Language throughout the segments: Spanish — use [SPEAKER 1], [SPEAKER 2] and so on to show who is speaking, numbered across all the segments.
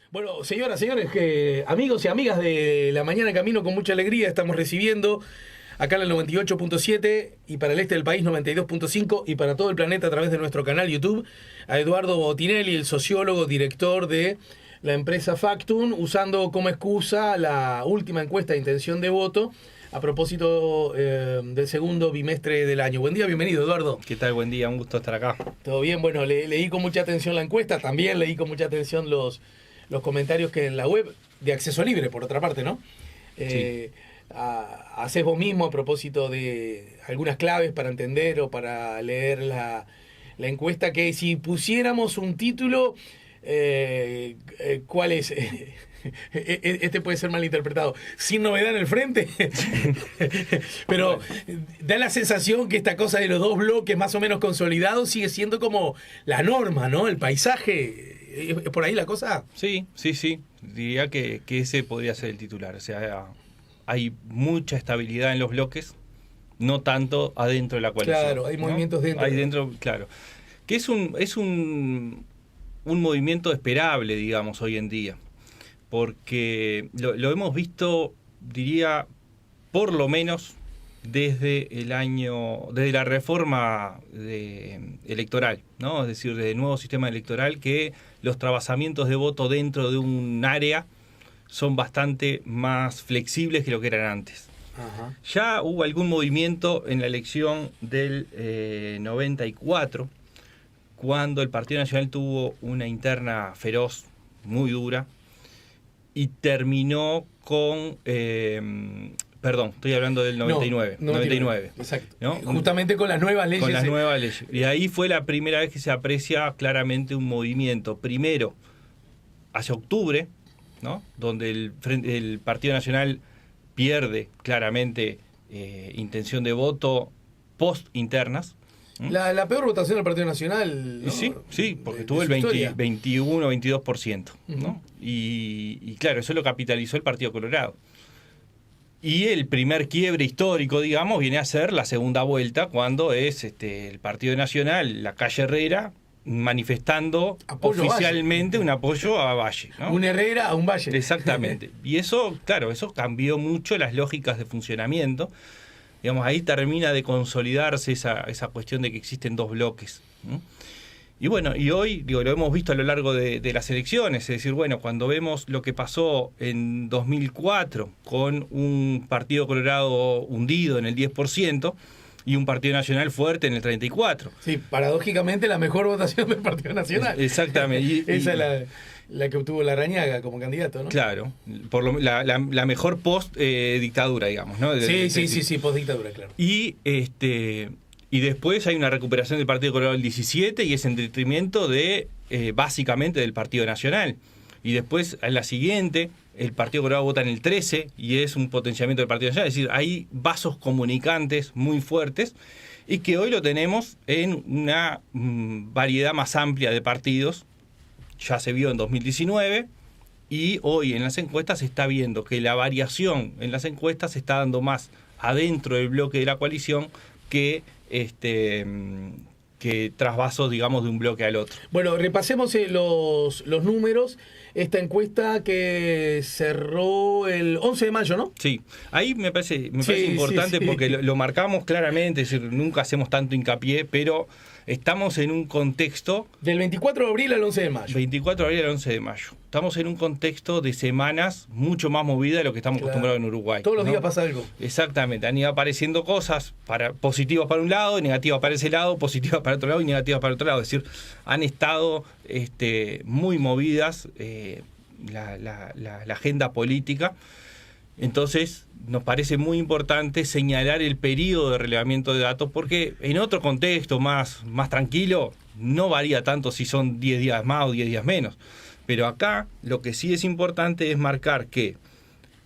[SPEAKER 1] Bueno, señoras, señores, amigos y amigas de La Mañana Camino, con mucha alegría estamos recibiendo acá en el 98.7 y para el este del país 92.5 y para todo el planeta a través de nuestro canal YouTube a Eduardo Botinelli, el sociólogo, director de la empresa Factum, usando como excusa la última encuesta de intención de voto a propósito del segundo bimestre del año. Buen día, bienvenido, Eduardo.
[SPEAKER 2] ¿Qué tal? Buen día, un gusto estar acá.
[SPEAKER 1] Todo bien, bueno, leí con mucha atención la encuesta, también leí con mucha atención los comentarios que en la web, de acceso libre, por otra parte, ¿no?
[SPEAKER 2] Sí.
[SPEAKER 1] Hacés vos mismo a propósito de algunas claves para entender o para leer la encuesta, que si pusiéramos un título, ¿cuál es? Este puede ser malinterpretado. Sin novedad en el frente. Pero da la sensación que esta cosa de los dos bloques más o menos consolidados sigue siendo como la norma, ¿no? El paisaje. ¿Es por ahí la cosa?
[SPEAKER 2] Sí. Diría que ese podría ser el titular. O sea, hay mucha estabilidad en los bloques, no tanto adentro de la coalición.
[SPEAKER 1] Claro, hay movimientos, ¿no?
[SPEAKER 2] Hay dentro, claro. Que es un movimiento esperable, digamos, hoy en día. Porque lo hemos visto, diría, por lo menos desde la reforma electoral, ¿no? Es decir, desde el nuevo sistema electoral, que los trabajamientos de voto dentro de un área son bastante más flexibles que lo que eran antes.
[SPEAKER 1] Ajá.
[SPEAKER 2] Ya hubo algún movimiento en la elección del 94, cuando el Partido Nacional tuvo una interna feroz, muy dura, y terminó con... Perdón, estoy hablando del 99. 99.
[SPEAKER 1] Exacto.
[SPEAKER 2] ¿No?
[SPEAKER 1] Justamente con las nuevas leyes.
[SPEAKER 2] Con las nuevas leyes. Y ahí fue la primera vez que se aprecia claramente un movimiento. Primero, hacia octubre, ¿no? Donde el Partido Nacional pierde claramente intención de voto post-internas.
[SPEAKER 1] La peor votación del Partido Nacional, ¿no?
[SPEAKER 2] Sí, porque tuvo el 21-22%, ¿no?
[SPEAKER 1] Uh-huh.
[SPEAKER 2] Y claro, eso lo capitalizó el Partido Colorado. Y el primer quiebre histórico, digamos, viene a ser la segunda vuelta, cuando es el Partido Nacional, la calle Herrera, manifestando oficialmente un apoyo a Valle, ¿no?
[SPEAKER 1] Un Herrera a un Valle.
[SPEAKER 2] Exactamente. Y eso, claro, eso cambió mucho las lógicas de funcionamiento. Digamos, ahí termina de consolidarse esa cuestión de que existen dos bloques, ¿no? Y bueno, y hoy, lo hemos visto a lo largo de las elecciones, es decir, bueno, cuando vemos lo que pasó en 2004 con un Partido Colorado hundido en el 10% y un Partido Nacional fuerte en el 34%.
[SPEAKER 1] Sí, paradójicamente la mejor votación del Partido Nacional.
[SPEAKER 2] Exactamente.
[SPEAKER 1] Esa es la que obtuvo Larrañaga como candidato, ¿no?
[SPEAKER 2] Claro, la mejor post-dictadura, digamos, ¿no?
[SPEAKER 1] Sí, post-dictadura, claro.
[SPEAKER 2] Y después hay una recuperación del Partido Colorado del 17 y es en detrimento de, básicamente, del Partido Nacional. Y después, en la siguiente, el Partido Colorado vota en el 13 y es un potenciamiento del Partido Nacional. Es decir, hay vasos comunicantes muy fuertes y que hoy lo tenemos en una variedad más amplia de partidos. Ya se vio en 2019 y hoy en las encuestas se está viendo que la variación en las encuestas se está dando más adentro del bloque de la coalición que trasvasos, digamos, de un bloque al otro.
[SPEAKER 1] Bueno, repasemos los números. Esta encuesta que cerró el 11 de mayo, ¿no?
[SPEAKER 2] Sí, ahí me parece importante porque lo marcamos claramente, es decir, nunca hacemos tanto hincapié, pero estamos en un contexto...
[SPEAKER 1] Del 24 de abril al 11 de mayo.
[SPEAKER 2] 24 de abril al 11 de mayo. Estamos en un contexto de semanas mucho más movida de lo que estamos acostumbrados en Uruguay.
[SPEAKER 1] Todos los días pasa algo.
[SPEAKER 2] Exactamente, han ido apareciendo cosas positivas para un lado, negativas para ese lado, positivas para otro lado y negativas para otro lado. Es decir, han estado muy movidas la agenda política. Entonces, nos parece muy importante señalar el periodo de relevamiento de datos porque en otro contexto más tranquilo no varía tanto si son 10 días más o 10 días menos. Pero acá lo que sí es importante es marcar que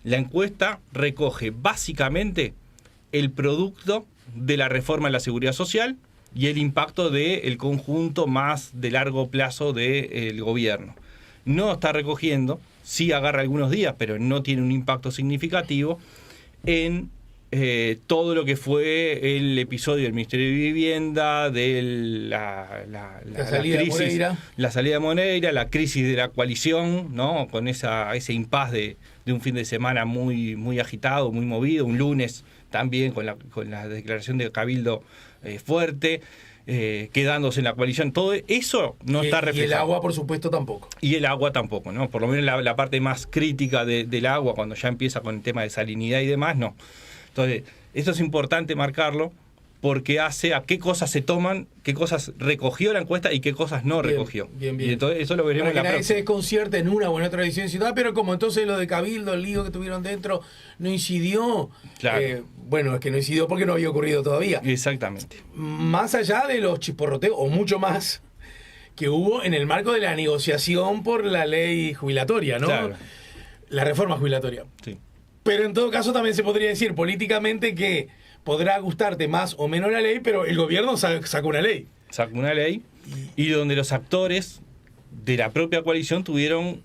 [SPEAKER 2] la encuesta recoge básicamente el producto de la reforma en la seguridad social y el impacto del conjunto más de largo plazo del gobierno. No está recogiendo, sí agarra algunos días, pero no tiene un impacto significativo en todo lo que fue el episodio del Ministerio de Vivienda, de la
[SPEAKER 1] salida
[SPEAKER 2] crisis,
[SPEAKER 1] de Moreira.
[SPEAKER 2] La salida de Moreira, la crisis de la coalición, ¿no? Con ese impas de un fin de semana muy, muy agitado, muy movido, un lunes también con la declaración de Cabildo fuerte, quedándose en la coalición. Todo eso no está reflejado.
[SPEAKER 1] Y el agua, por supuesto, tampoco.
[SPEAKER 2] Y el agua tampoco, ¿no? Por lo menos la parte más crítica del agua, cuando ya empieza con el tema de salinidad y demás, no. Entonces, esto es importante marcarlo porque hace a qué cosas se toman, qué cosas recogió la encuesta y qué cosas no recogió.
[SPEAKER 1] Bien.
[SPEAKER 2] Y entonces eso lo veremos en la
[SPEAKER 1] Para que nadie se
[SPEAKER 2] próxima.
[SPEAKER 1] desconcierte en una o en otra edición de Ciudad, pero como entonces lo de Cabildo, el lío que tuvieron dentro, no incidió.
[SPEAKER 2] Claro.
[SPEAKER 1] Bueno, es que no incidió porque no había ocurrido todavía.
[SPEAKER 2] Exactamente.
[SPEAKER 1] Más allá de los chisporroteos, o mucho más, que hubo en el marco de la negociación por la ley jubilatoria, ¿no?
[SPEAKER 2] Claro.
[SPEAKER 1] La reforma jubilatoria.
[SPEAKER 2] Sí.
[SPEAKER 1] Pero en todo caso también se podría decir políticamente que podrá gustarte más o menos la ley, pero el gobierno sacó una ley.
[SPEAKER 2] Sacó una ley y donde los actores de la propia coalición tuvieron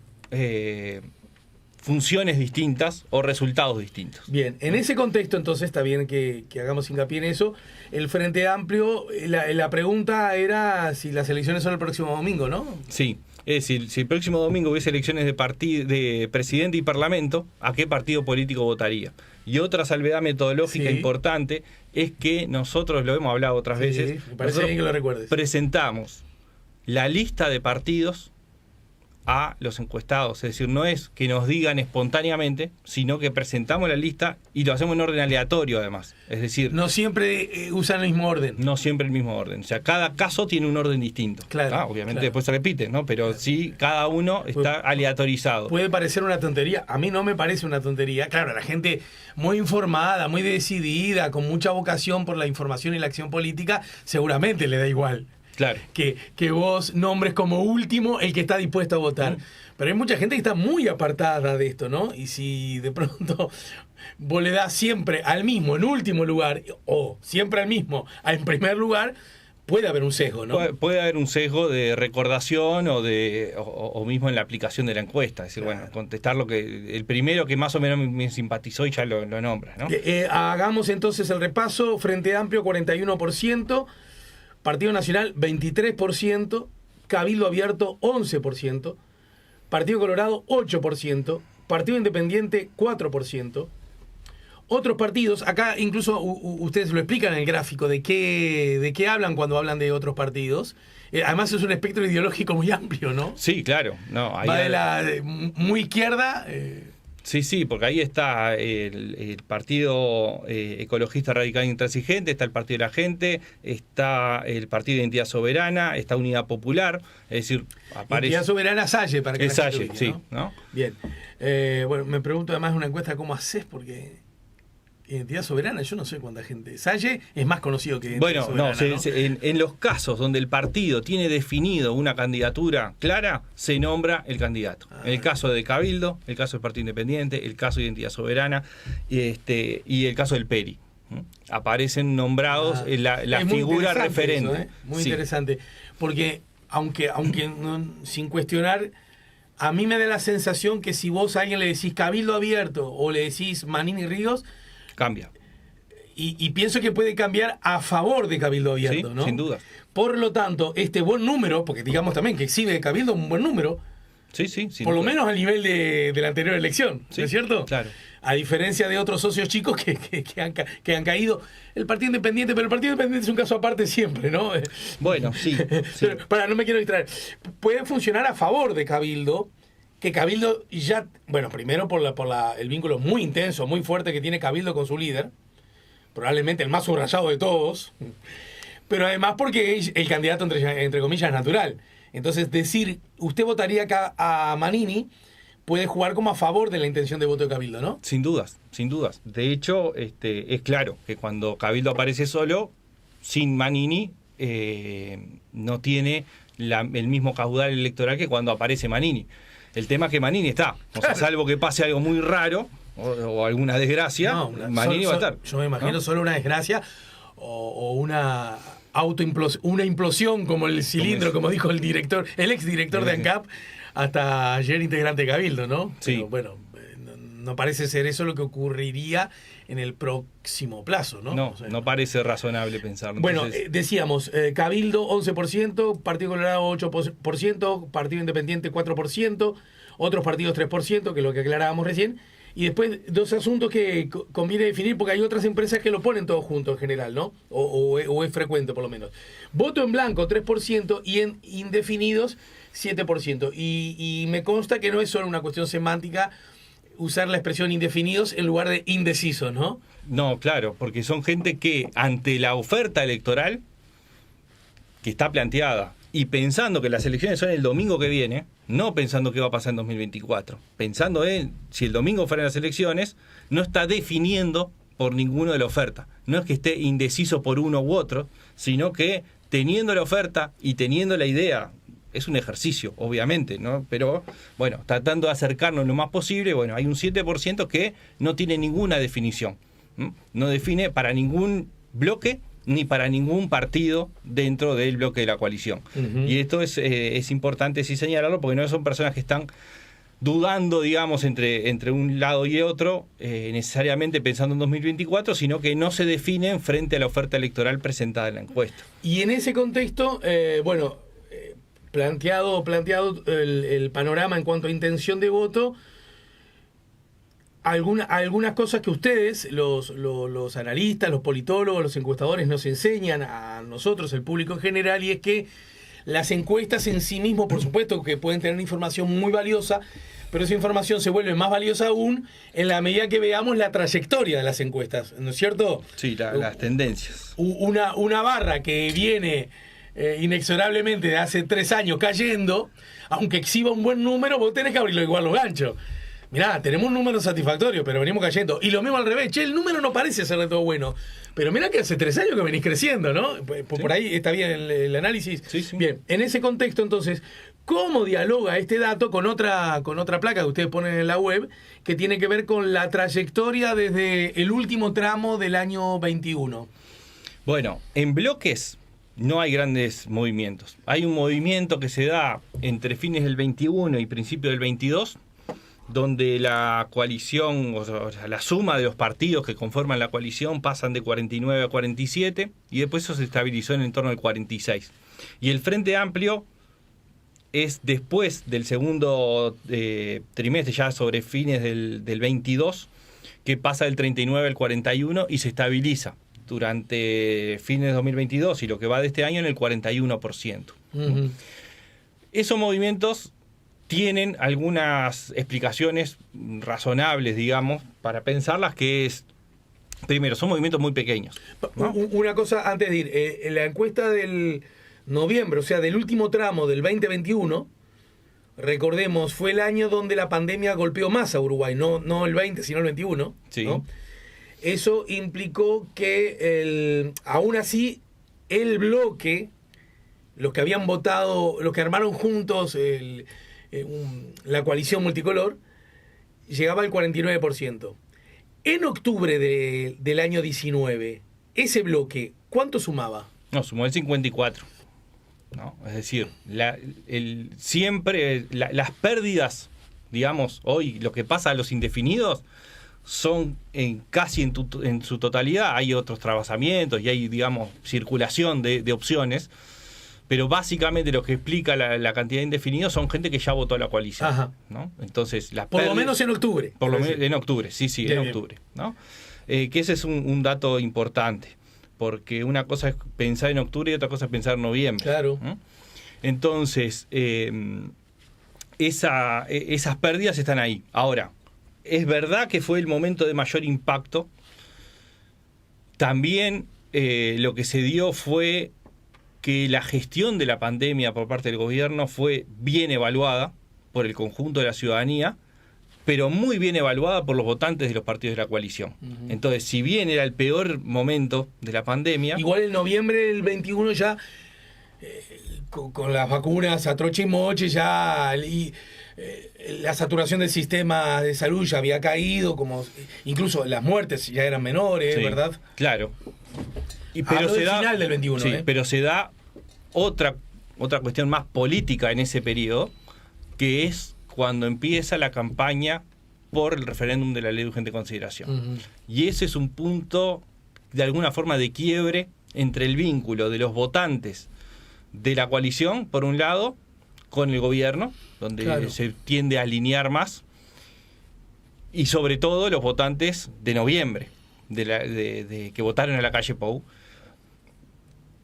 [SPEAKER 2] funciones distintas o resultados distintos.
[SPEAKER 1] Bien, en ese contexto entonces está bien que hagamos hincapié en eso. El Frente Amplio, la pregunta era si las elecciones son el próximo domingo, ¿no?
[SPEAKER 2] Sí. Es decir, si el próximo domingo hubiese elecciones de presidente y parlamento, ¿a qué partido político votaría? Y otra salvedad metodológica importante es que nosotros, lo hemos hablado otras veces,
[SPEAKER 1] me parece bien que lo recuerdes.
[SPEAKER 2] Presentamos la lista de partidos a los encuestados. Es decir, no es que nos digan espontáneamente, sino que presentamos la lista y lo hacemos en orden aleatorio además. Es decir,
[SPEAKER 1] no siempre usan el mismo orden.
[SPEAKER 2] No siempre el mismo orden. O sea, cada caso tiene un orden distinto.
[SPEAKER 1] Claro,
[SPEAKER 2] obviamente
[SPEAKER 1] claro.
[SPEAKER 2] después se repite, ¿no? Pero sí, cada uno está aleatorizado.
[SPEAKER 1] Puede parecer una tontería. A mí no me parece una tontería. Claro, la gente muy informada, muy decidida, con mucha vocación por la información y la acción política, seguramente le da igual.
[SPEAKER 2] Claro.
[SPEAKER 1] Que vos nombres como último el que está dispuesto a votar. Pero hay mucha gente que está muy apartada de esto, ¿no? Y si de pronto vos le das siempre al mismo en último lugar, o siempre al mismo en primer lugar, puede haber un sesgo, ¿no?
[SPEAKER 2] Puede haber un sesgo de recordación o mismo en la aplicación de la encuesta. Es decir,
[SPEAKER 1] Claro.
[SPEAKER 2] bueno, contestar lo que el primero que más o menos me simpatizó y ya lo nombra, ¿no?
[SPEAKER 1] Hagamos entonces el repaso. Frente Amplio, 41%. Partido Nacional, 23%, Cabildo Abierto, 11%, Partido Colorado, 8%, Partido Independiente, 4%. Otros partidos, acá incluso ustedes lo explican en el gráfico de qué hablan cuando hablan de otros partidos. Además es un espectro ideológico muy amplio, ¿no?
[SPEAKER 2] Sí, claro. No, ahí
[SPEAKER 1] va de la muy izquierda...
[SPEAKER 2] Sí, porque ahí está el Partido Ecologista Radical Intransigente, está el Partido de la Gente, está el Partido de Identidad Soberana, está Unidad Popular, es decir, aparece...
[SPEAKER 1] Identidad Soberana Salle, para que
[SPEAKER 2] es
[SPEAKER 1] la gente
[SPEAKER 2] Salle,
[SPEAKER 1] ubique,
[SPEAKER 2] sí,
[SPEAKER 1] ¿no?
[SPEAKER 2] ¿no?
[SPEAKER 1] Bien. Bueno, me pregunto además una encuesta cómo haces, porque Identidad Soberana, yo no sé cuánta gente. Salle es más conocido que Identidad Soberana, ¿no?
[SPEAKER 2] En los casos donde el partido tiene definido una candidatura clara, se nombra el candidato. En el caso de Cabildo, el caso del Partido Independiente, el caso de Identidad Soberana y el caso del PERI. Aparecen nombrados la figura referente.
[SPEAKER 1] Eso, muy interesante. Porque, aunque sin cuestionar, a mí me da la sensación que si vos a alguien le decís Cabildo Abierto o le decís Manini Ríos,
[SPEAKER 2] cambia.
[SPEAKER 1] Y pienso que puede cambiar a favor de Cabildo Abierto,
[SPEAKER 2] Sí,
[SPEAKER 1] ¿no?
[SPEAKER 2] sin duda.
[SPEAKER 1] Por lo tanto, este buen número, porque digamos también que exhibe Cabildo un buen número,
[SPEAKER 2] Sí,
[SPEAKER 1] por lo menos al nivel de la anterior elección,
[SPEAKER 2] Sí,
[SPEAKER 1] ¿no es cierto?
[SPEAKER 2] claro.
[SPEAKER 1] A diferencia de otros socios chicos que han caído. El Partido Independiente, pero el Partido Independiente es un caso aparte siempre, ¿no?
[SPEAKER 2] Bueno, sí.
[SPEAKER 1] Pero, no me quiero distraer. Puede funcionar a favor de Cabildo, que Cabildo ya, bueno, primero por el vínculo muy intenso, muy fuerte que tiene Cabildo con su líder, probablemente el más subrayado de todos, pero además porque es el candidato entre comillas natural. Entonces decir, usted votaría acá a Manini, puede jugar como a favor de la intención de voto de Cabildo, ¿no?
[SPEAKER 2] Sin dudas, sin dudas. De hecho, es claro que cuando Cabildo aparece solo, sin Manini, no tiene el mismo caudal electoral que cuando aparece Manini. El tema es que Manini está. O sea, salvo que pase algo muy raro o alguna desgracia, Manini va a estar.
[SPEAKER 1] Yo me imagino, ¿no? Solo una desgracia o una una implosión como el cilindro, como dijo el director, el exdirector de ANCAP, hasta ayer integrante de Cabildo, ¿no?
[SPEAKER 2] Sí.
[SPEAKER 1] Pero bueno, no parece ser eso lo que ocurriría en el próximo plazo, ¿no?
[SPEAKER 2] No,
[SPEAKER 1] O sea,
[SPEAKER 2] no parece razonable pensarlo.
[SPEAKER 1] Bueno,
[SPEAKER 2] Entonces,
[SPEAKER 1] decíamos, Cabildo 11%, Partido Colorado 8%, Partido Independiente 4%, otros partidos 3%, que es lo que aclarábamos recién, y después dos asuntos que conviene definir, porque hay otras empresas que lo ponen todos juntos en general, ¿no? O es frecuente por lo menos. Voto en blanco 3% y en indefinidos 7%. Y me consta que no es solo una cuestión semántica usar la expresión indefinidos en lugar de indecisos, ¿no?
[SPEAKER 2] no, claro, porque son gente que ante la oferta electoral que está planteada y pensando que las elecciones son el domingo que viene, no pensando qué va a pasar en 2024, pensando en si el domingo fueran las elecciones, no está definiendo por ninguno de la oferta. No es que esté indeciso por uno u otro, sino que teniendo la oferta y teniendo la idea, es un ejercicio, obviamente, ¿no? Pero, bueno, tratando de acercarnos lo más posible, bueno, hay un 7% que no tiene ninguna definición. No define para ningún bloque ni para ningún partido dentro del bloque de la coalición.
[SPEAKER 1] Uh-huh.
[SPEAKER 2] Y esto es importante sí señalarlo, porque no son personas que están dudando, digamos, entre un lado y otro, necesariamente pensando en 2024, sino que no se definen frente a la oferta electoral presentada en la encuesta.
[SPEAKER 1] Y en ese contexto, planteado el panorama en cuanto a intención de voto, algunas cosas que ustedes, los analistas, los politólogos, los encuestadores, nos enseñan a nosotros, el público en general, y es que las encuestas en sí mismo, por supuesto, que pueden tener información muy valiosa, pero esa información se vuelve más valiosa aún en la medida que veamos la trayectoria de las encuestas, ¿no es cierto?
[SPEAKER 2] Sí, las tendencias.
[SPEAKER 1] Una barra que viene inexorablemente de hace 3 años cayendo, aunque exhiba un buen número, vos tenés que abrirlo igual los ganchos. Mirá, tenemos un número satisfactorio, pero venimos cayendo. Y lo mismo al revés. Che, el número no parece ser de todo bueno. Pero mirá que hace 3 años que venís creciendo, ¿no? Por ahí está bien el análisis.
[SPEAKER 2] Sí, sí.
[SPEAKER 1] Bien, en ese contexto, entonces, ¿cómo dialoga este dato con otra placa que ustedes ponen en la web, que tiene que ver con la trayectoria desde el último tramo del año 21?
[SPEAKER 2] Bueno, en bloques no hay grandes movimientos. Hay un movimiento que se da entre fines del 21 y principios del 22, donde la coalición, o sea, la suma de los partidos que conforman la coalición pasan de 49 a 47 y después eso se estabilizó en torno al 46. Y el Frente Amplio es después del segundo trimestre, ya sobre fines del 22, que pasa del 39 al 41 y se estabiliza durante fines de 2022 y lo que va de este año en el 41%.
[SPEAKER 1] Uh-huh.
[SPEAKER 2] Esos movimientos tienen algunas explicaciones razonables, digamos, para pensarlas, que es, primero, son movimientos muy pequeños, ¿no?
[SPEAKER 1] Una cosa antes de ir, en la encuesta del noviembre, o sea, del último tramo del 2021, recordemos, fue el año donde la pandemia golpeó más a Uruguay, no el 20, sino el 21,
[SPEAKER 2] Sí.
[SPEAKER 1] ¿no? Eso implicó que, aún así, el bloque, los que habían votado, los que armaron juntos la coalición multicolor, llegaba al 49%. En octubre del año 19, ese bloque, ¿cuánto sumaba?
[SPEAKER 2] No, sumó el 54. ¿No? Es decir, siempre las pérdidas, digamos, hoy lo que pasa a los indefinidos son casi en su totalidad. Hay otros trabajamientos y hay, digamos, circulación de opciones. Pero básicamente lo que explica la cantidad de indefinidos son gente que ya votó a la coalición.
[SPEAKER 1] Ajá.
[SPEAKER 2] ¿No? Entonces,
[SPEAKER 1] Por lo menos en octubre.
[SPEAKER 2] Por lo menos en octubre, sí,
[SPEAKER 1] Bien,
[SPEAKER 2] en octubre. ¿No? Que ese es un dato importante, porque una cosa es pensar en octubre y otra cosa es pensar en noviembre.
[SPEAKER 1] Claro.
[SPEAKER 2] ¿No? Entonces, esas pérdidas están ahí. Ahora, es verdad que fue el momento de mayor impacto. También lo que se dio fue que la gestión de la pandemia por parte del gobierno fue bien evaluada por el conjunto de la ciudadanía, pero muy bien evaluada por los votantes de los partidos de la coalición. Uh-huh. Entonces, si bien era el peor momento de la pandemia...
[SPEAKER 1] Igual en noviembre del 21 ya, con las vacunas a troche y moche, ya la saturación del sistema de salud ya había caído, incluso las muertes ya eran menores, sí, ¿verdad?
[SPEAKER 2] Claro. Pero
[SPEAKER 1] se da final del 21,
[SPEAKER 2] sí, pero se da otra cuestión más política en ese periodo, que es cuando empieza la campaña por el referéndum de la ley de urgente consideración.
[SPEAKER 1] Uh-huh.
[SPEAKER 2] Y ese es un punto, de alguna forma, de quiebre entre el vínculo de los votantes de la coalición, por un lado, con el gobierno, donde
[SPEAKER 1] claro,
[SPEAKER 2] se tiende a alinear más, y sobre todo los votantes de noviembre, de que votaron en la calle Pou,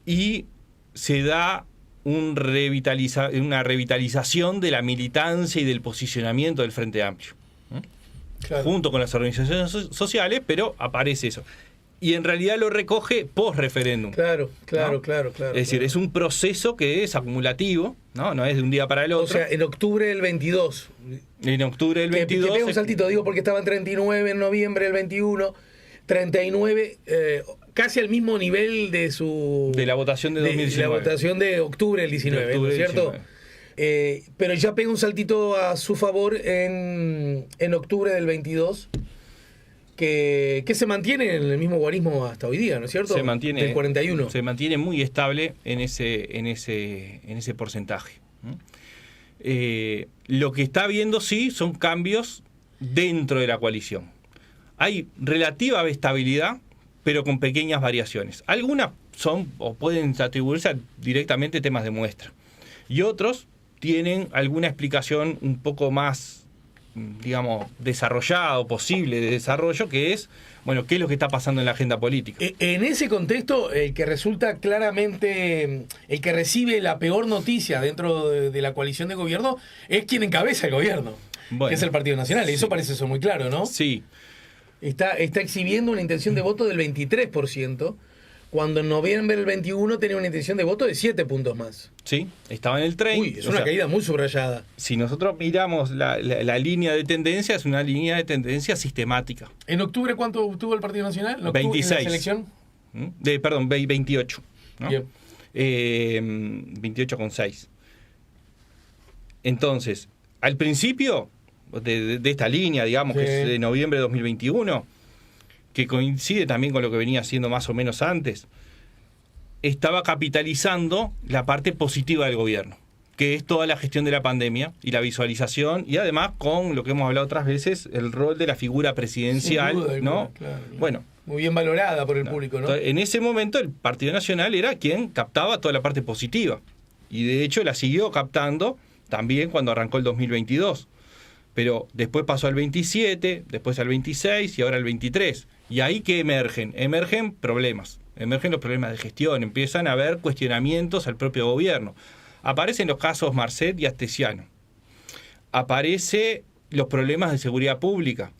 [SPEAKER 2] y se da una revitalización de la militancia y del posicionamiento del Frente Amplio,
[SPEAKER 1] claro,
[SPEAKER 2] junto con las organizaciones sociales, pero aparece eso. Y en realidad lo recoge post-referéndum.
[SPEAKER 1] Claro.
[SPEAKER 2] Es decir, es un proceso que es acumulativo, ¿no? Es de un día para el otro.
[SPEAKER 1] O sea, en octubre del 22.
[SPEAKER 2] En octubre del 22...
[SPEAKER 1] Que pega un saltito, digo, porque estaban 39 en noviembre del 21, 39, casi al mismo nivel de su...
[SPEAKER 2] De la votación de 2019.
[SPEAKER 1] De la votación de octubre del 19, ¿no es cierto? Pero ya pega un saltito a su favor en octubre del 22, que se mantiene en el mismo guarismo hasta hoy día, ¿no es cierto?
[SPEAKER 2] Se mantiene,
[SPEAKER 1] del 41.
[SPEAKER 2] Se mantiene muy estable en ese porcentaje. Lo que está habiendo, sí, son cambios dentro de la coalición. Hay relativa estabilidad, pero con pequeñas variaciones. Algunas son o pueden atribuirse a directamente temas de muestra. Y otros tienen alguna explicación un poco más, digamos, desarrollada o posible de desarrollo, que es, bueno, qué es lo que está pasando en la agenda política.
[SPEAKER 1] En ese contexto, el que resulta claramente, el que recibe la peor noticia dentro de la coalición de gobierno es quien encabeza el gobierno,
[SPEAKER 2] bueno,
[SPEAKER 1] que es el Partido Nacional.
[SPEAKER 2] Sí.
[SPEAKER 1] Eso parece ser muy claro, ¿no?
[SPEAKER 2] Sí.
[SPEAKER 1] Está exhibiendo una intención de voto del 23%, cuando en noviembre del 21 tenía una intención de voto de 7 puntos más.
[SPEAKER 2] Sí, estaba en el 30.
[SPEAKER 1] Uy, es una caída muy subrayada.
[SPEAKER 2] Si nosotros miramos la línea de tendencia, es una línea de tendencia sistemática.
[SPEAKER 1] ¿En octubre cuánto obtuvo el Partido Nacional? ¿En
[SPEAKER 2] 26.
[SPEAKER 1] ¿En la selección?
[SPEAKER 2] Perdón, 28. ¿no?
[SPEAKER 1] 28,6.
[SPEAKER 2] 28,6. Entonces, al principio de esta línea, digamos,
[SPEAKER 1] sí,
[SPEAKER 2] que es de noviembre de 2021, que coincide también con lo que venía haciendo más o menos antes, estaba capitalizando la parte positiva del gobierno, que es toda la gestión de la pandemia y la visualización, y además con lo que hemos hablado otras veces, el rol de la figura presidencial,
[SPEAKER 1] duda,
[SPEAKER 2] ¿no?
[SPEAKER 1] Claro.
[SPEAKER 2] Bueno,
[SPEAKER 1] muy bien valorada por el público, ¿no?
[SPEAKER 2] Entonces, en ese momento el Partido Nacional era quien captaba toda la parte positiva, y de hecho la siguió captando también cuando arrancó el 2022. Pero después pasó al 27, después al 26 y ahora al 23. Y ahí que emergen problemas. Emergen los problemas de gestión, empiezan a haber cuestionamientos al propio gobierno. Aparecen los casos Marcet y Astesiano. Aparecen los problemas de seguridad pública.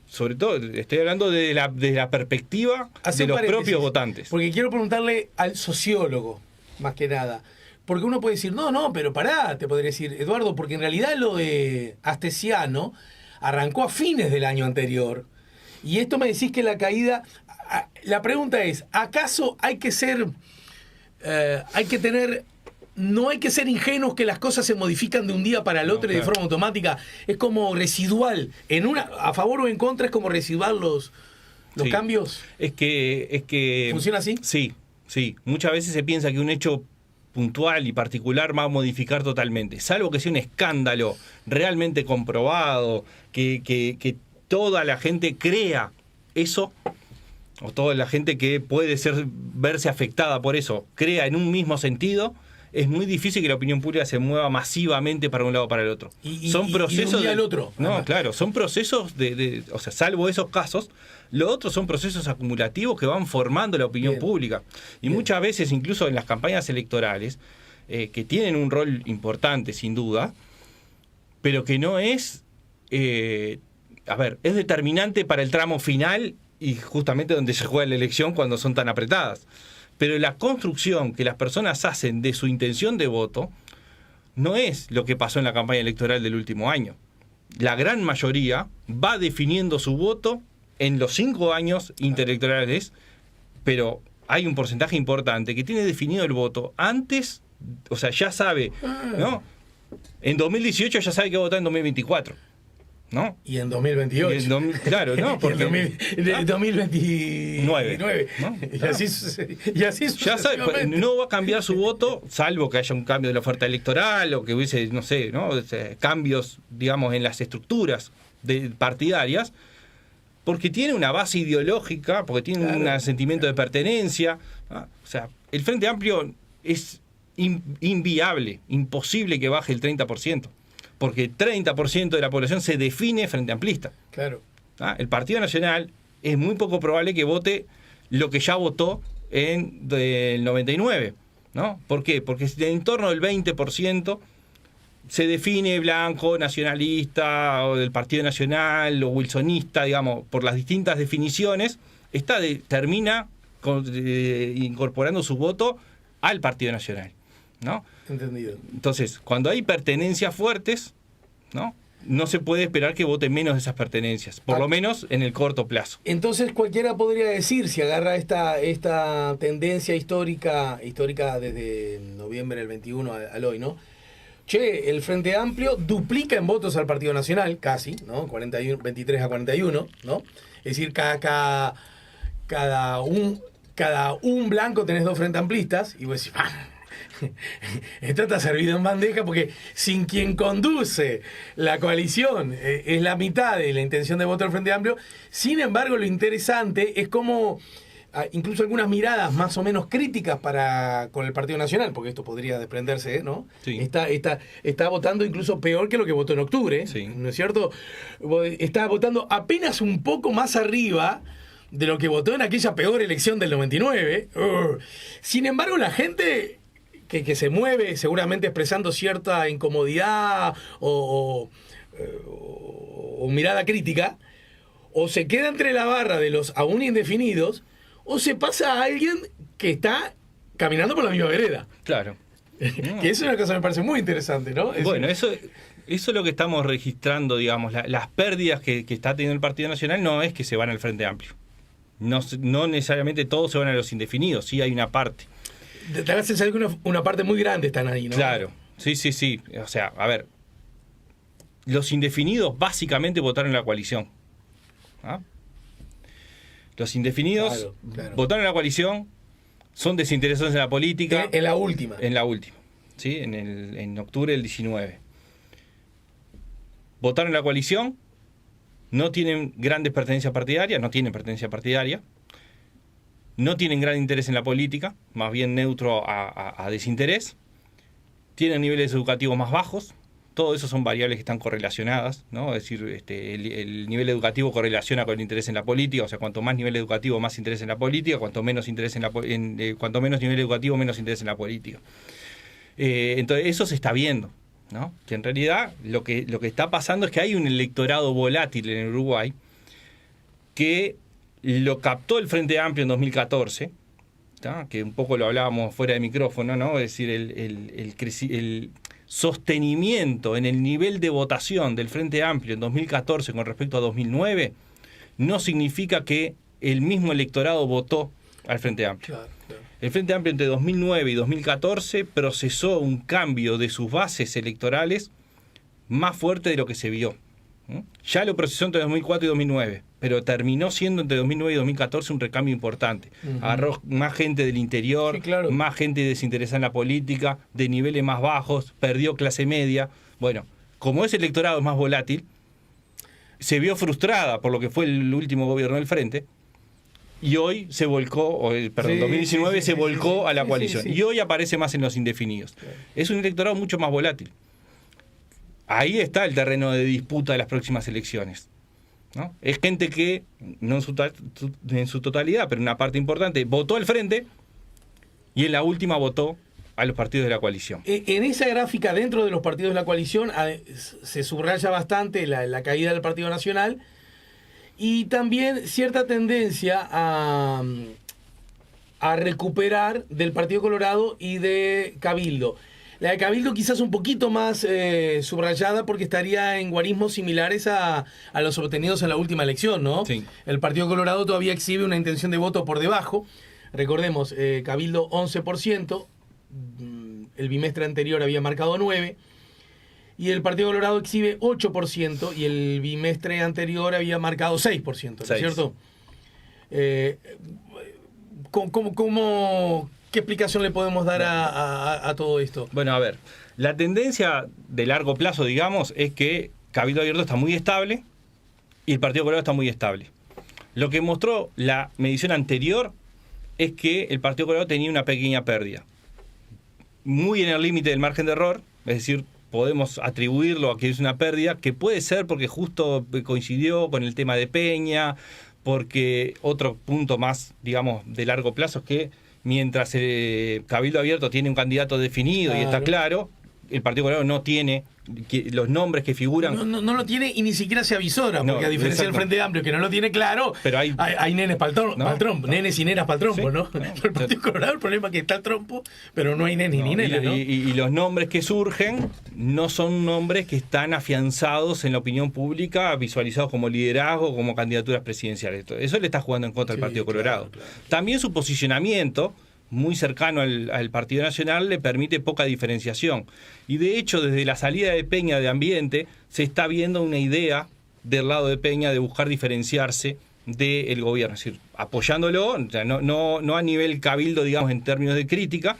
[SPEAKER 2] Sobre todo, estoy hablando de la perspectiva de los propios votantes.
[SPEAKER 1] Porque quiero preguntarle al sociólogo, más que nada. Porque uno puede decir, no, pero pará, te podría decir, Eduardo, porque en realidad lo de Astesiano arrancó a fines del año anterior. Y esto me decís que la caída... La pregunta es, ¿acaso hay que ser... no hay que ser ingenuos que las cosas se modifican de un día para el otro, y de forma automática? Es como residual. A favor o en contra es como residual los
[SPEAKER 2] sí,
[SPEAKER 1] cambios.
[SPEAKER 2] Es que...
[SPEAKER 1] ¿Funciona así?
[SPEAKER 2] Sí. Muchas veces se piensa que un hecho puntual y particular va a modificar totalmente, salvo que sea un escándalo realmente comprobado, que toda la gente crea eso, o toda la gente que puede verse afectada por eso, crea en un mismo sentido. Es muy difícil que la opinión pública se mueva masivamente para un lado o para el otro. Son procesos
[SPEAKER 1] y de un día al otro.
[SPEAKER 2] No, claro, son procesos o sea, salvo esos casos, lo otro son procesos acumulativos que van formando la opinión pública. Y muchas veces, incluso en las campañas electorales, que tienen un rol importante, sin duda, pero que no es... es determinante para el tramo final y justamente donde se juega la elección cuando son tan apretadas. Pero la construcción que las personas hacen de su intención de voto no es lo que pasó en la campaña electoral del último año. La gran mayoría va definiendo su voto en los 5 años interelectorales, pero hay un porcentaje importante que tiene definido el voto antes, o sea, ya sabe, ¿no? En 2018 ya sabe que va a votar en 2024. ¿No?
[SPEAKER 1] Y en 2028.
[SPEAKER 2] Claro, ¿no? Porque
[SPEAKER 1] en 2029.
[SPEAKER 2] ¿no?
[SPEAKER 1] Y así
[SPEAKER 2] ya sabe, no va a cambiar su voto, salvo que haya un cambio de la oferta electoral o que hubiese, no sé, cambios, digamos, en las estructuras partidarias, porque tiene una base ideológica, porque tiene un sentimiento de pertenencia. O sea, el Frente Amplio es inviable, imposible que baje el 30%, porque el 30% de la población se define frente amplista.
[SPEAKER 1] Claro.
[SPEAKER 2] El Partido Nacional es muy poco probable que vote lo que ya votó en el 99, ¿no? ¿Por qué? Porque en torno del 20% se define blanco, nacionalista, o del Partido Nacional, o wilsonista, digamos, por las distintas definiciones, termina incorporando su voto al Partido Nacional, ¿no?
[SPEAKER 1] Entendido.
[SPEAKER 2] Entonces, cuando hay pertenencias fuertes, no se puede esperar que vote menos de esas pertenencias, por lo menos en el corto plazo.
[SPEAKER 1] Entonces cualquiera podría decir, si agarra esta tendencia histórica desde noviembre del 21 al hoy, ¿no? Che, el Frente Amplio duplica en votos al Partido Nacional, casi, ¿no? 23 a 41, ¿no? Es decir, cada un blanco tenés dos frente amplistas, y vos decís, esto está servido en bandeja, porque sin quien conduce la coalición es la mitad de la intención de voto del Frente Amplio. Sin embargo, lo interesante es cómo incluso algunas miradas más o menos críticas con el Partido Nacional, porque esto podría desprenderse, ¿no?
[SPEAKER 2] Sí.
[SPEAKER 1] Está votando incluso peor que lo que votó en octubre,
[SPEAKER 2] sí,
[SPEAKER 1] ¿no es cierto? Está votando apenas un poco más arriba de lo que votó en aquella peor elección del 99. Sin embargo, la gente que se mueve seguramente expresando cierta incomodidad o mirada crítica, o se queda entre la barra de los aún indefinidos, o se pasa a alguien que está caminando por la misma vereda.
[SPEAKER 2] Claro.
[SPEAKER 1] Que eso es una cosa que me parece muy interesante, ¿no?
[SPEAKER 2] Bueno, eso es lo que estamos registrando, digamos. Las pérdidas que está teniendo el Partido Nacional no es que se van al Frente Amplio. No necesariamente todos se van a los indefinidos, sí hay una parte.
[SPEAKER 1] Te da la sensación que una parte muy grande están ahí, ¿no?
[SPEAKER 2] Claro, sí. O sea, a ver, los indefinidos básicamente votaron en la coalición. Los indefinidos votaron en la coalición, son desinteresados en la política.
[SPEAKER 1] En la última.
[SPEAKER 2] En la última, ¿sí? En octubre del 19. Votaron en la coalición, no tienen grandes pertenencias partidarias, no tienen gran interés en la política, más bien neutro a desinterés, tienen niveles educativos más bajos. Todo eso son variables que están correlacionadas, ¿no? Es decir, el nivel educativo correlaciona con el interés en la política, o sea, cuanto más nivel educativo, más interés en la política, cuanto menos cuanto menos nivel educativo, menos interés en la política. Entonces, eso se está viendo, ¿no? Que en realidad lo que está pasando es que hay un electorado volátil en Uruguay que lo captó el Frente Amplio en 2014, ¿tá? Que un poco lo hablábamos fuera de micrófono, ¿no? Es decir, el sostenimiento en el nivel de votación del Frente Amplio en 2014 con respecto a 2009 no significa que el mismo electorado votó al Frente Amplio. Claro. El Frente Amplio entre 2009 y 2014 procesó un cambio de sus bases electorales más fuerte de lo que se vio. Ya lo procesó entre 2004 y 2009, pero terminó siendo entre 2009 y 2014 un recambio importante. Agarró más gente del interior, más gente desinteresada en la política, de niveles más bajos, perdió clase media. Bueno, como ese electorado es más volátil, se vio frustrada por lo que fue el último gobierno del Frente, y hoy se volcó, 2019 se volcó a la coalición. Y hoy aparece más en los indefinidos. Es un electorado mucho más volátil. Ahí está el terreno de disputa de las próximas elecciones, ¿no? Es gente que, no en su totalidad, pero una parte importante, votó al Frente y en la última votó a los partidos de la coalición.
[SPEAKER 1] En esa gráfica, dentro de los partidos de la coalición, se subraya bastante la caída del Partido Nacional y también cierta tendencia a recuperar del Partido Colorado y de Cabildo. La de Cabildo quizás un poquito más subrayada porque estaría en guarismos similares a los obtenidos en la última elección, ¿no?
[SPEAKER 2] Sí.
[SPEAKER 1] El Partido Colorado todavía exhibe una intención de voto por debajo. Recordemos, Cabildo 11%, el bimestre anterior había marcado 9%, y el Partido Colorado exhibe 8%, y el bimestre anterior había marcado 6%, ¿no es cierto? ¿Qué explicación le podemos dar a todo esto?
[SPEAKER 2] Bueno, a ver, la tendencia de largo plazo, digamos, es que Cabildo Abierto está muy estable, y el Partido Colorado está muy estable. Lo que mostró la medición anterior es que el Partido Colorado tenía una pequeña pérdida, muy en el límite del margen de error, es decir, podemos atribuirlo a que es una pérdida, que puede ser porque justo coincidió con el tema de Peña, porque otro punto más, digamos, de largo plazo es que mientras Cabildo Abierto tiene un candidato definido y está claro, el Partido Colorado no tiene los nombres que figuran.
[SPEAKER 1] No lo tiene y ni siquiera se avisora, porque a diferencia del Frente Amplio, que no lo tiene claro, pero hay nenes para el trompo, nenes y nenas para el trompo, ¿no? El Partido Colorado, el problema es que está el trompo, pero no hay nenes ni nenas, ¿no?
[SPEAKER 2] Y los nombres que surgen no son nombres que están afianzados en la opinión pública, visualizados como liderazgo, como candidaturas presidenciales. Eso le está jugando en contra al Partido Colorado. Claro. También su posicionamiento, muy cercano al Partido Nacional, le permite poca diferenciación. Y de hecho, desde la salida de Peña de Ambiente, se está viendo una idea del lado de Peña de buscar diferenciarse del gobierno, es decir, apoyándolo, o sea, no a nivel cabildo, digamos, en términos de crítica,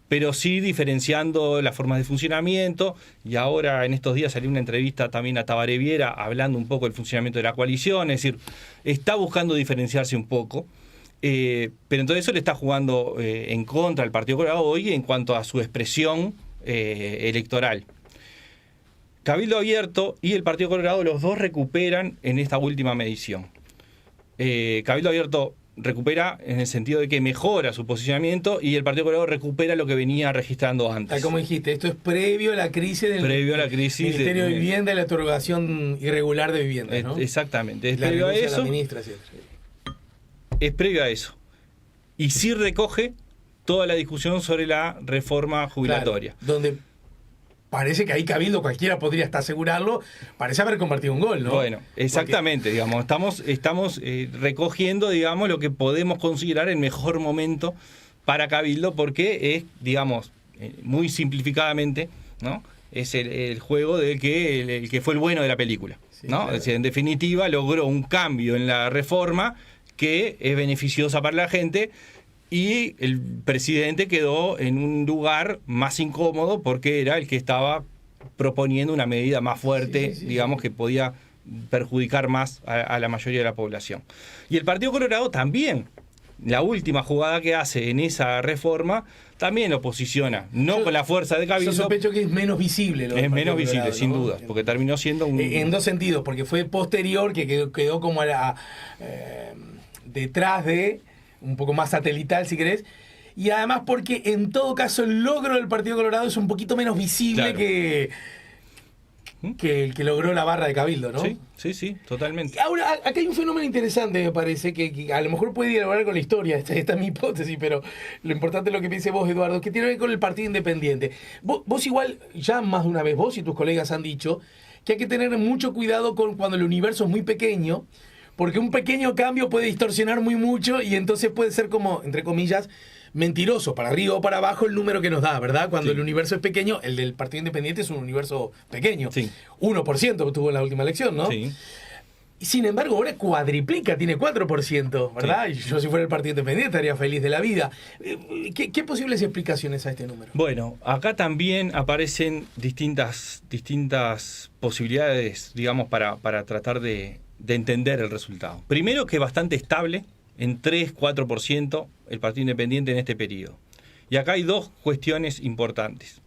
[SPEAKER 2] pero sí diferenciando las formas de funcionamiento. Y ahora, en estos días, salió una entrevista también a Tabaré Viera hablando un poco del funcionamiento de la coalición, es decir, está buscando diferenciarse un poco. Pero entonces eso le está jugando en contra al Partido Colorado hoy en cuanto a su expresión electoral. Cabildo Abierto y el Partido Colorado, los dos recuperan en esta última medición. Cabildo Abierto recupera en el sentido de que mejora su posicionamiento y el Partido Colorado recupera lo que venía registrando antes.
[SPEAKER 1] Como dijiste, esto es previo a la crisis del Ministerio de Vivienda y la otorgación irregular de viviendas, ¿no?
[SPEAKER 2] Exactamente, es previo a eso. Es previo a eso. Y sí recoge toda la discusión sobre la reforma jubilatoria.
[SPEAKER 1] Claro, donde parece que ahí Cabildo, cualquiera podría hasta asegurarlo, parece haber convertido un gol, ¿no?
[SPEAKER 2] Bueno, exactamente, digamos, estamos recogiendo, digamos, lo que podemos considerar el mejor momento para Cabildo, porque es, digamos, muy simplificadamente, ¿no? Es el juego del que el que fue el bueno de la película, ¿no? Claro. Es decir, en definitiva, logró un cambio en la reforma que es beneficiosa para la gente, y el presidente quedó en un lugar más incómodo porque era el que estaba proponiendo una medida más fuerte, digamos, que podía perjudicar más a la mayoría de la población. Y el Partido Colorado también, la última jugada que hace en esa reforma, también lo posiciona, con la fuerza de Cabildo.
[SPEAKER 1] Yo sospecho que es menos visible.
[SPEAKER 2] Es menos visible, Colorado, sin duda, porque terminó siendo un...
[SPEAKER 1] En dos sentidos, porque fue posterior, que quedó como a la... detrás de, un poco más satelital si querés, y además porque en todo caso el logro del Partido Colorado es un poquito menos visible, claro, que el que logró la barra de Cabildo, ¿no?
[SPEAKER 2] Sí, totalmente.
[SPEAKER 1] Ahora, acá hay un fenómeno interesante, me parece, que a lo mejor puede dialogar con la historia, esta es mi hipótesis, pero lo importante es lo que piense vos, Eduardo, que tiene que ver con el Partido Independiente. Vos igual, ya más de una vez, vos y tus colegas han dicho que hay que tener mucho cuidado con cuando el universo es muy pequeño, porque un pequeño cambio puede distorsionar muy mucho y entonces puede ser como, entre comillas, mentiroso, para arriba o para abajo el número que nos da, ¿verdad? Cuando el universo es pequeño, el del Partido Independiente es un universo pequeño. 1% tuvo en la última elección, ¿no?
[SPEAKER 2] Sí.
[SPEAKER 1] Sin embargo, ahora cuadriplica, tiene 4%, ¿verdad? Y yo, si fuera el Partido Independiente, estaría feliz de la vida. ¿Qué posibles explicaciones a este número?
[SPEAKER 2] Bueno, acá también aparecen distintas posibilidades, digamos, para tratar de entender el resultado. Primero, que es bastante estable, en 3-4% el Partido Independiente en este periodo. Y acá hay dos cuestiones importantes.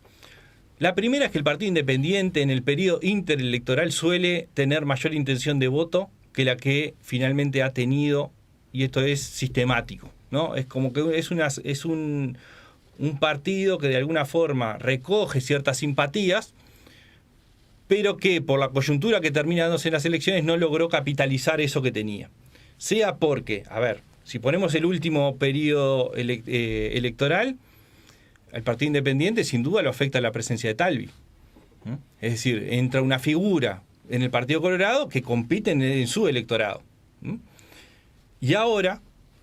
[SPEAKER 2] La primera es que el Partido Independiente en el periodo interelectoral suele tener mayor intención de voto que la que finalmente ha tenido, y esto es sistemático, ¿no? Es como que es un partido que de alguna forma recoge ciertas simpatías, pero que por la coyuntura que termina dándose en las elecciones no logró capitalizar eso que tenía. Sea porque, a ver, si ponemos el último periodo electoral, al Partido Independiente sin duda lo afecta la presencia de Talvi. Es decir, entra una figura en el Partido Colorado que compite en su electorado. Y ahora,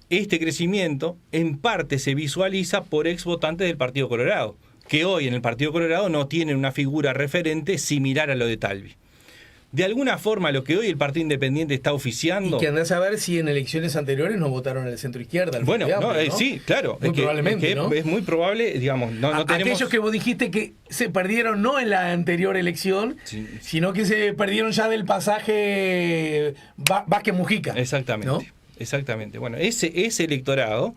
[SPEAKER 2] este crecimiento en parte se visualiza por exvotantes del Partido Colorado, que hoy en el Partido Colorado no tienen una figura referente similar a lo de Talvi. de alguna forma lo que hoy el Partido Independiente está oficiando...
[SPEAKER 1] Y que andás a ver si en elecciones anteriores no votaron al centro izquierda.
[SPEAKER 2] Bueno, sí, claro.
[SPEAKER 1] Muy probablemente, ¿no?
[SPEAKER 2] Es muy probable, digamos, no tenemos...
[SPEAKER 1] Aquellos que vos dijiste que se perdieron no en la anterior elección, sí, sino que se perdieron ya del pasaje Vázquez-Mujica.
[SPEAKER 2] Exactamente,
[SPEAKER 1] ¿no?
[SPEAKER 2] Exactamente. Bueno, ese electorado,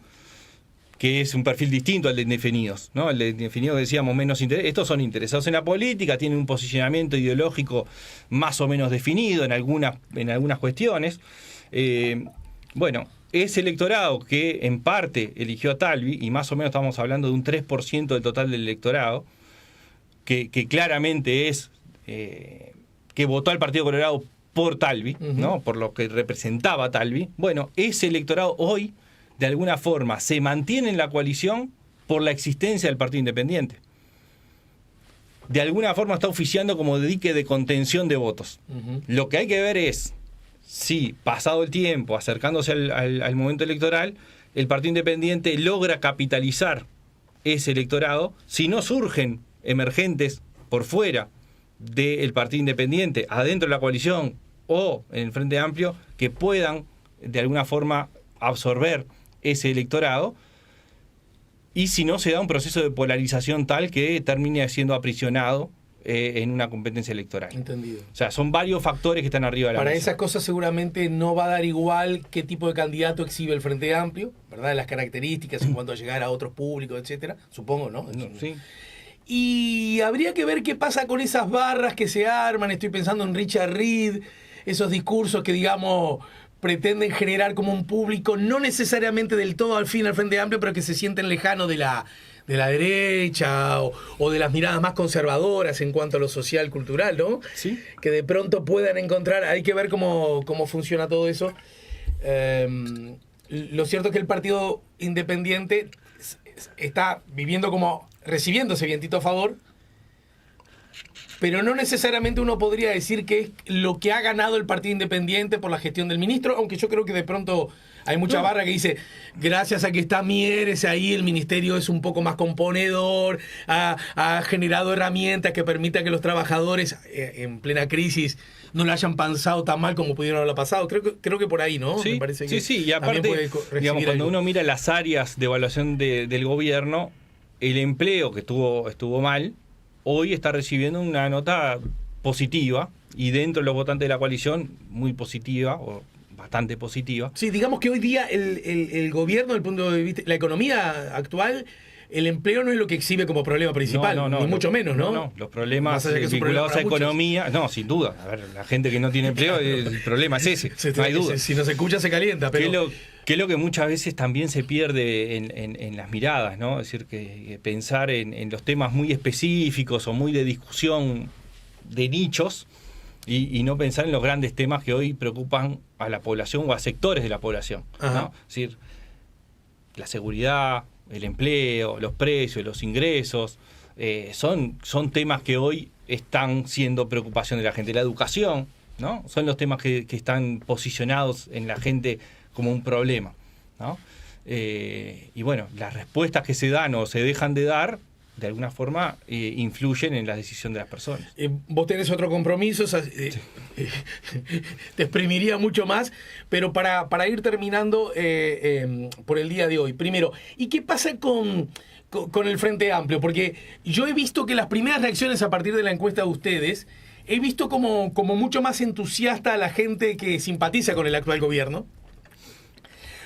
[SPEAKER 2] que es un perfil distinto al de indefinidos, ¿no? El de indefinidos decíamos menos interés. Estos son interesados en la política, tienen un posicionamiento ideológico más o menos definido en algunas cuestiones. Bueno, ese electorado que en parte eligió a Talvi, y más o menos estamos hablando de un 3% del total del electorado, que claramente es que votó al Partido Colorado por Talvi, ¿no? Por lo que representaba Talvi. Bueno, ese electorado hoy de alguna forma se mantiene en la coalición por la existencia del Partido Independiente. De alguna forma está oficiando como dique de contención de votos. Lo que hay que ver es si, pasado el tiempo, acercándose al momento electoral, el Partido Independiente logra capitalizar ese electorado, si no surgen emergentes por fuera del Partido Independiente, adentro de la coalición o en el Frente Amplio, que puedan de alguna forma absorber ese electorado, y si no se da un proceso de polarización tal que termine siendo aprisionado en una competencia electoral.
[SPEAKER 1] Entendido.
[SPEAKER 2] O sea, son varios factores que están arriba de la mesa.
[SPEAKER 1] Para esas cosas seguramente no va a dar igual qué tipo de candidato exhibe el Frente Amplio, ¿verdad? Las características en cuanto a llegar a otros públicos, etcétera, supongo, ¿no?
[SPEAKER 2] Sí.
[SPEAKER 1] Y habría que ver qué pasa con esas barras que se arman. Estoy pensando en Richard Reed, esos discursos que, digamos, pretenden generar como un público, no necesariamente del todo al Frente Amplio, pero que se sienten lejanos de la derecha o de las miradas más conservadoras en cuanto a lo social, cultural, ¿no?
[SPEAKER 2] Sí.
[SPEAKER 1] Que de pronto puedan encontrar, hay que ver cómo funciona todo eso. Lo cierto es que el Partido Independiente está viviendo como recibiendo ese vientito a favor, pero no necesariamente uno podría decir que es lo que ha ganado el Partido Independiente por la gestión del ministro, aunque yo creo que de pronto hay mucha barra que dice, gracias a que está Mieres ahí, el ministerio es un poco más componedor, ha generado herramientas que permitan que los trabajadores en plena crisis no la hayan pasado tan mal como pudieron haberla pasado. Creo que por ahí, ¿no?
[SPEAKER 2] Sí,
[SPEAKER 1] me parece que
[SPEAKER 2] sí, y aparte, digamos, cuando uno mira las áreas de evaluación del gobierno, el empleo que estuvo mal, hoy está recibiendo una nota positiva, y dentro de los votantes de la coalición, muy positiva, o bastante positiva.
[SPEAKER 1] Sí, digamos que hoy día el gobierno, desde el punto de vista, la economía actual, el empleo no es lo que exhibe como problema principal, ni mucho menos, ¿no?
[SPEAKER 2] No, los problemas vinculados a economía, no, sin duda. A ver, la gente que no tiene empleo, el problema es ese, no hay duda.
[SPEAKER 1] Si no se escucha, se calienta. Pero
[SPEAKER 2] que es lo que muchas veces también se pierde en las miradas, ¿no? Es decir, que pensar en los temas muy específicos o muy de discusión de nichos y no pensar en los grandes temas que hoy preocupan a la población o a sectores de la población, ¿no? Es decir, la seguridad, el empleo, los precios, los ingresos, son temas que hoy están siendo preocupación de la gente. La educación, ¿no? Son los temas que están posicionados en la gente como un problema, ¿no? Y bueno, las respuestas que se dan o se dejan de dar, de alguna forma, influyen en la decisión de las personas.
[SPEAKER 1] Vos tenés otro compromiso, te exprimiría mucho más, pero para ir terminando por el día de hoy, primero, ¿y qué pasa con el Frente Amplio? Porque yo he visto que las primeras reacciones a partir de la encuesta de ustedes, he visto como mucho más entusiasta a la gente que simpatiza con el actual gobierno.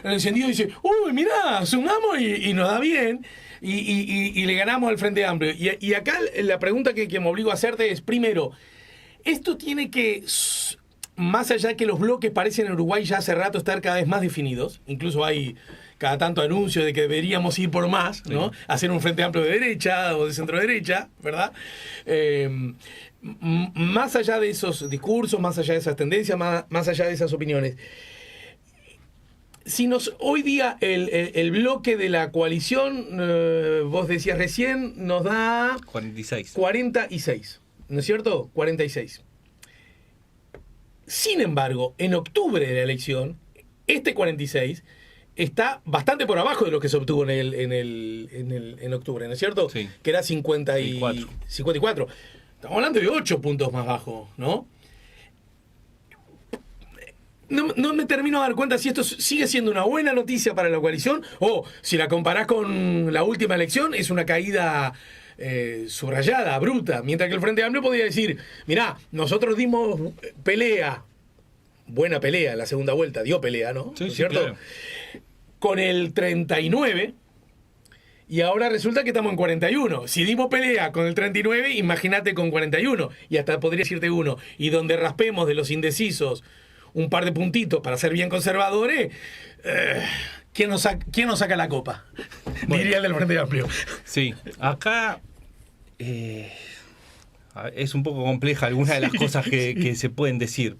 [SPEAKER 1] En el sentido dice, uy, mirá, sumamos y nos da bien, y le ganamos al Frente Amplio. Y acá la pregunta que me obligo a hacerte es, primero, esto tiene que, más allá de que los bloques parecen en Uruguay ya hace rato estar cada vez más definidos, incluso hay cada tanto anuncios de que deberíamos ir por más, ¿no? Sí. Hacer un Frente Amplio de derecha o de centro derecha, ¿verdad? Más allá de esos discursos, más allá de esas tendencias, más allá de esas opiniones, si hoy día el bloque de la coalición, vos decías recién, nos da 46, ¿no es cierto? 46. Sin embargo, en octubre de la elección, este 46 está bastante por abajo de lo que se obtuvo en octubre, ¿no es cierto?
[SPEAKER 2] Sí.
[SPEAKER 1] Que era 54. Estamos hablando de 8 puntos más bajo, ¿no? no me termino de dar cuenta si esto sigue siendo una buena noticia para la coalición o si la comparás con la última elección es una caída subrayada, bruta, mientras que el Frente Amplio podría decir, mirá, nosotros dimos pelea, buena pelea en la segunda vuelta, dio pelea, ¿no?
[SPEAKER 2] Sí,
[SPEAKER 1] ¿No es cierto?
[SPEAKER 2] Claro.
[SPEAKER 1] Con el 39 y ahora resulta que estamos en 41. Si dimos pelea con el 39, imagínate con 41 y hasta podría decirte uno. Y donde raspemos de los indecisos un par de puntitos para ser bien conservadores, ¿quién nos saca la copa? Bueno, diría el del Frente Amplio.
[SPEAKER 2] Sí, acá es un poco compleja algunas de las cosas que se pueden decir.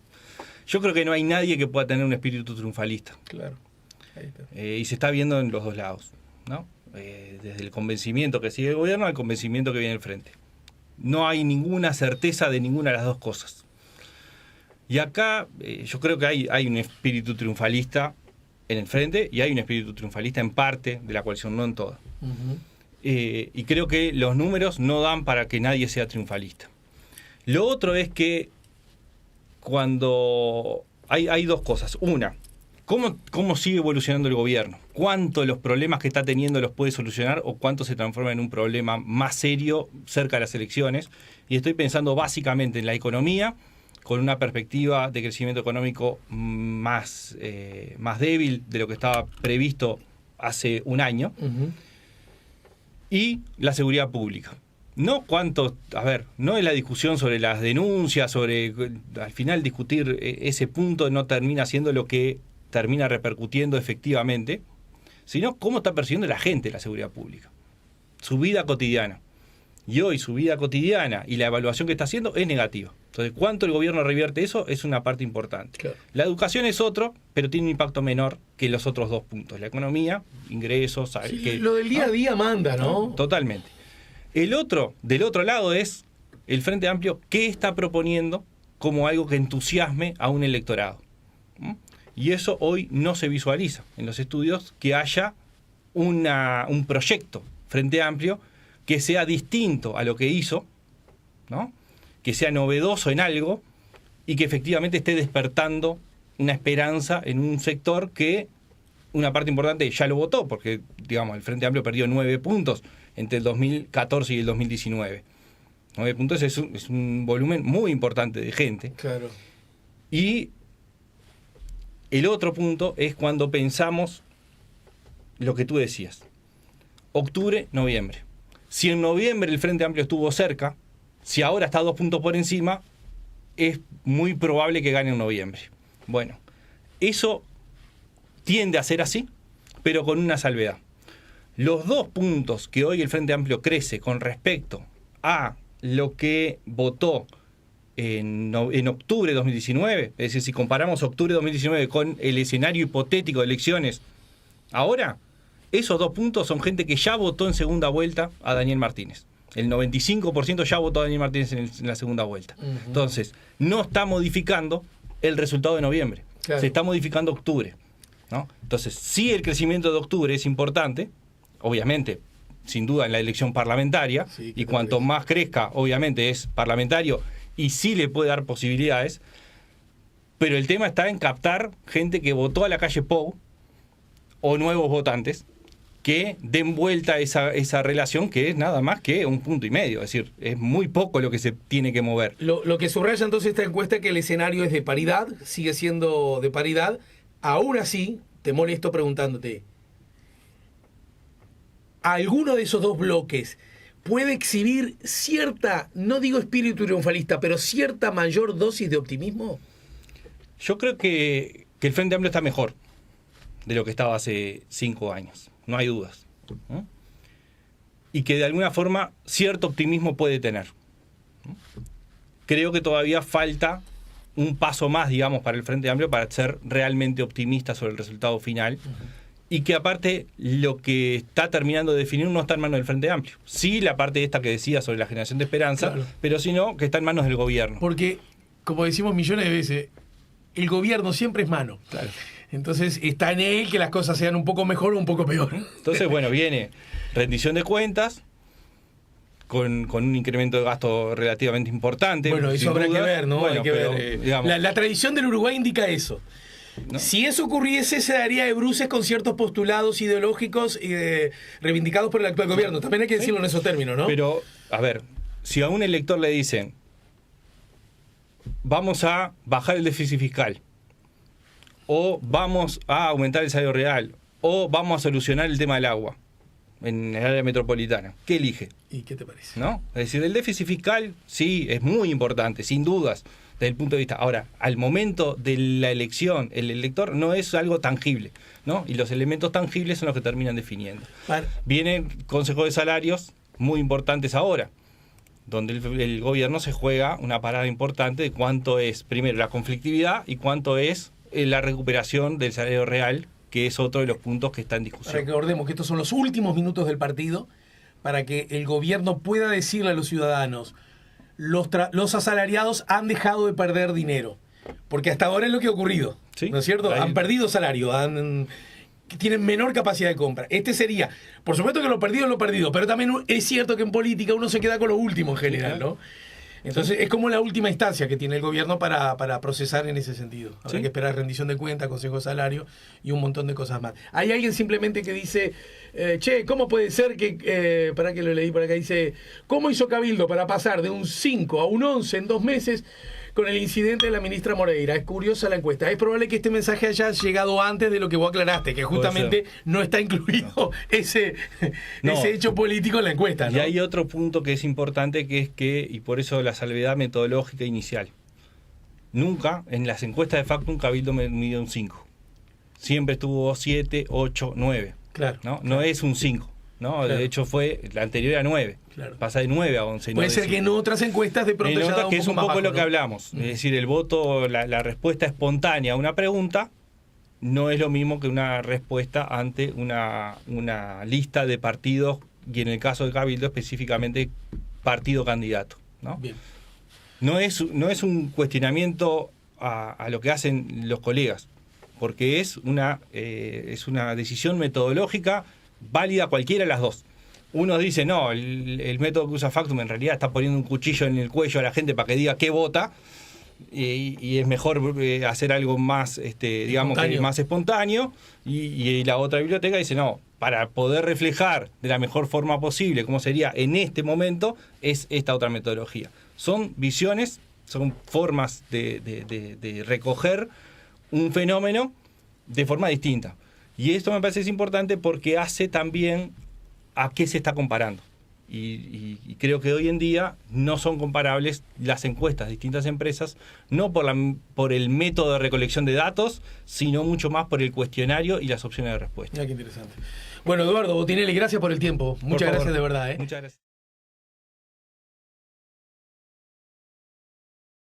[SPEAKER 2] Yo creo que no hay nadie que pueda tener un espíritu triunfalista.
[SPEAKER 1] Claro. Ahí está.
[SPEAKER 2] Y se está viendo en los dos lados, ¿no? Desde el convencimiento que sigue el gobierno al convencimiento que viene el frente. No hay ninguna certeza de ninguna de las dos cosas. Y acá yo creo que hay un espíritu triunfalista en el frente y hay un espíritu triunfalista en parte de la coalición, no en toda.
[SPEAKER 1] Uh-huh.
[SPEAKER 2] Y creo que los números no dan para que nadie sea triunfalista. Lo otro es que cuando hay dos cosas. Una, ¿cómo sigue evolucionando el gobierno? ¿Cuánto los problemas que está teniendo los puede solucionar o cuánto se transforma en un problema más serio cerca de las elecciones? Y estoy pensando básicamente en la economía, con una perspectiva de crecimiento económico más débil de lo que estaba previsto hace un año,
[SPEAKER 1] Uh-huh.
[SPEAKER 2] y la seguridad pública. No es la discusión sobre las denuncias, al final discutir ese punto no termina siendo lo que termina repercutiendo efectivamente, sino cómo está percibiendo la gente la seguridad pública, su vida cotidiana. Y hoy su vida cotidiana y la evaluación que está haciendo es negativa. Entonces, ¿cuánto el gobierno revierte eso? Es una parte importante.
[SPEAKER 1] Claro.
[SPEAKER 2] La educación es otro, pero tiene un impacto menor que los otros dos puntos. La economía, ingresos...
[SPEAKER 1] Sí, lo del día a día manda, ¿no?
[SPEAKER 2] Totalmente. El otro, del otro lado, es el Frente Amplio, ¿qué está proponiendo como algo que entusiasme a un electorado? Y eso hoy no se visualiza en los estudios, que haya un proyecto Frente Amplio que sea distinto a lo que hizo, ¿no? Que sea novedoso en algo y que efectivamente esté despertando una esperanza en un sector que una parte importante ya lo votó, porque digamos el Frente Amplio perdió 9 puntos entre el 2014 y el 2019. 9 puntos es un volumen muy importante de gente.
[SPEAKER 1] Claro.
[SPEAKER 2] Y el otro punto es cuando pensamos lo que tú decías. Octubre, noviembre. Si en noviembre el Frente Amplio estuvo cerca, si ahora está 2 puntos por encima, es muy probable que gane en noviembre. Bueno, eso tiende a ser así, pero con una salvedad. Los 2 puntos que hoy el Frente Amplio crece con respecto a lo que votó en octubre de 2019, es decir, si comparamos octubre de 2019 con el escenario hipotético de elecciones ahora, esos 2 puntos son gente que ya votó en segunda vuelta a Daniel Martínez. El 95% ya votó a Daniel Martínez en la segunda vuelta. Uh-huh. Entonces, no está modificando el resultado de noviembre. Claro. Se está modificando octubre, ¿no? Entonces, sí, el crecimiento de octubre es importante, obviamente, sin duda en la elección parlamentaria, sí, y cuanto más crezca, obviamente, es parlamentario y sí le puede dar posibilidades, pero el tema está en captar gente que votó a la calle Pou o nuevos votantes que den vuelta esa relación, que es nada más que 1,5 puntos. Es decir, es muy poco lo que se tiene que mover.
[SPEAKER 1] Lo que subraya entonces esta encuesta es que el escenario es de paridad, sigue siendo de paridad. Aún así, te molesto preguntándote, ¿alguno de esos dos bloques puede exhibir cierta, no digo espíritu triunfalista, pero cierta mayor dosis de optimismo?
[SPEAKER 2] Yo creo que el Frente Amplio está mejor de lo que estaba hace 5 años. No hay dudas. ¿No? Y que de alguna forma cierto optimismo puede tener. ¿No? Creo que todavía falta un paso más, digamos, para el Frente Amplio para ser realmente optimista sobre el resultado final. Uh-huh. Y que aparte lo que está terminando de definir no está en manos del Frente Amplio. Sí, la parte esta que decía sobre la generación de esperanza, claro, pero si no, que está en manos del gobierno.
[SPEAKER 1] Porque, como decimos millones de veces, el gobierno siempre es mano.
[SPEAKER 2] Claro.
[SPEAKER 1] Entonces está en él que las cosas sean un poco mejor o un poco peor.
[SPEAKER 2] Entonces, bueno, viene rendición de cuentas con un incremento de gasto relativamente importante.
[SPEAKER 1] Bueno, eso habrá que ver, ¿no? Bueno, hay que ver. La tradición del Uruguay indica eso.
[SPEAKER 2] ¿no?
[SPEAKER 1] Si eso ocurriese, se daría de bruces con ciertos postulados ideológicos reivindicados por el actual gobierno. También hay que decirlo en esos términos, ¿no?
[SPEAKER 2] Pero, a ver, si a un elector le dicen, vamos a bajar el déficit fiscal, o vamos a aumentar el salario real, o vamos a solucionar el tema del agua en el área metropolitana, ¿qué elige?
[SPEAKER 1] ¿Y qué te parece?
[SPEAKER 2] ¿No? Es decir, el déficit fiscal sí es muy importante, sin dudas, desde el punto de vista. Ahora, al momento de la elección, el elector no es algo tangible, ¿no? Y los elementos tangibles son los que terminan definiendo. Vienen consejos de salarios muy importantes ahora, donde el gobierno se juega una parada importante de cuánto es, primero, la conflictividad y cuánto es la recuperación del salario real, que es otro de los puntos que está en discusión.
[SPEAKER 1] Recordemos que estos son los últimos minutos del partido para que el gobierno pueda decirle a los ciudadanos, los asalariados han dejado de perder dinero, porque hasta ahora es lo que ha ocurrido,
[SPEAKER 2] ¿Sí?
[SPEAKER 1] ¿no es cierto? Han perdido salario, tienen menor capacidad de compra. Este sería, por supuesto que lo perdido, pero también es cierto que en política uno se queda con lo último en general, ¿no? Entonces es como la última instancia que tiene el gobierno para procesar en ese sentido. Habrá que esperar rendición de cuentas, consejo de salario y un montón de cosas más. Hay alguien simplemente que dice, ¿cómo puede ser que, para que lo leí por acá, dice, ¿cómo hizo Cabildo para pasar de un 5 a un 11 en 2 meses con el incidente de la ministra Moreira? Es curiosa la encuesta. Es probable que este mensaje haya llegado antes de lo que vos aclaraste, que justamente no está incluido ese hecho político en la encuesta, ¿no?
[SPEAKER 2] Y hay otro punto que es importante, que es que, y por eso la salvedad metodológica inicial, nunca en las encuestas de Factum Cabildo midió un 5. Siempre estuvo 7, 8, 9.
[SPEAKER 1] Claro.
[SPEAKER 2] No es un 5. ¿no? Claro. De hecho, fue la anterior a 9.
[SPEAKER 1] Claro.
[SPEAKER 2] Pasa de 9 a 11.
[SPEAKER 1] Puede ser que en otras encuestas de pronto
[SPEAKER 2] ya que es un poco
[SPEAKER 1] bajo,
[SPEAKER 2] lo
[SPEAKER 1] ¿no?
[SPEAKER 2] que hablamos. Es decir, el voto, la respuesta espontánea a una pregunta no es lo mismo que una respuesta ante una lista de partidos, y en el caso de Cabildo específicamente partido candidato, ¿no?
[SPEAKER 1] Bien.
[SPEAKER 2] No es un cuestionamiento a lo que hacen los colegas, porque es una decisión metodológica válida cualquiera de las dos. Uno dice, no, el método que usa Factum en realidad está poniendo un cuchillo en el cuello a la gente para que diga qué vota, y es mejor hacer algo más, digamos, que más espontáneo, y la otra biblioteca dice, no, para poder reflejar de la mejor forma posible cómo sería en este momento, es esta otra metodología. Son visiones, son formas de recoger un fenómeno de forma distinta. Y esto me parece importante porque hace también a qué se está comparando. Y creo que hoy en día no son comparables las encuestas de distintas empresas, no por el método de recolección de datos, sino mucho más por el cuestionario y las opciones de respuesta.
[SPEAKER 1] Mira qué interesante. Bueno, Eduardo Botinelli, gracias por el tiempo. Muchas gracias de verdad.
[SPEAKER 2] Muchas gracias.